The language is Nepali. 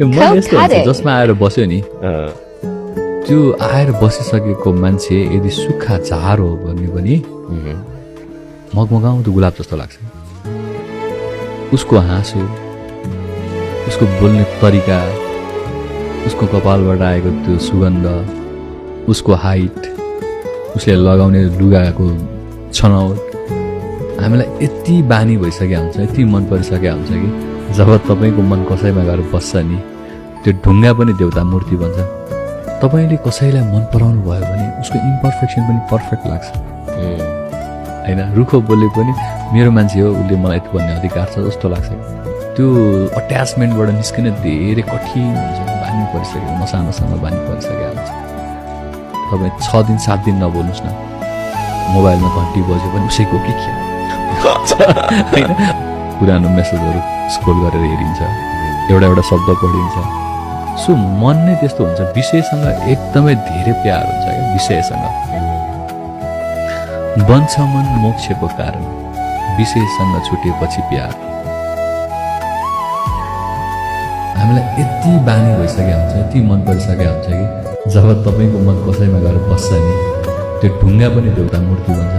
यो मन यस्तो हुन्छ जसमा आएर बस्यो नि त्यो आएर बसिसकेको मान्छे यदि सुक्खा झार हो भने पनि मगमगाउँदो गुलाब जस्तो लाग्छ। उसको हाँसो, उसको बोल्ने तरिका, उसको कपालबाट आएको त्यो सुगन्ध, उसको हाइट, उसले लगाउने लुगाको छनौट हामीलाई यति बानी भइसकेको हुन्छ, यति मन परिसकेको हुन्छ कि जब तपाईँको मन कसैमा गएर बस्छ नि त्यो ढुङ्गा पनि देउता मूर्ति बन्छ। तपाईँले कसैलाई मन पराउनु भयो भने उसको इम्पर्फेक्सन पनि पर्फेक्ट लाग्छ होइन। रुखो बोले पनि मेरो मान्छे हो, उसले मलाई यति भन्ने अधिकार छ जस्तो लाग्छ। त्यो अट्याचमेन्टबाट निस्किन धेरै कठिन हुन्छ, बानी परिसकेको मसानोसँग बानी परिसकेको हुन्छ। तपाईँ 6 दिन 7 दिन नबोल्नुहोस् न, मोबाइलमा घन्टी बज्यो भने उसैको के होइन। पुरानो मेसेजहरू स्क्रोल गरेर हेरिन्छ, एउटा एउटा शब्द पढिन्छ। सो मन नै त्यस्तो हुन्छ, विषयसँग एकदमै धेरै प्यार हुन्छ क्या विषयसँग। बन्छ मन मोक्षको कारण, विषयसँग छुटेपछि प्यार। हामीलाई यति बानी भइसकेको हुन्छ, यति मन परिसकेको हुन्छ कि जब तपाईँको मन कसैमा गएर बस्छ नि त्यो ढुङ्गा पनि देउता मूर्ति बन्छ।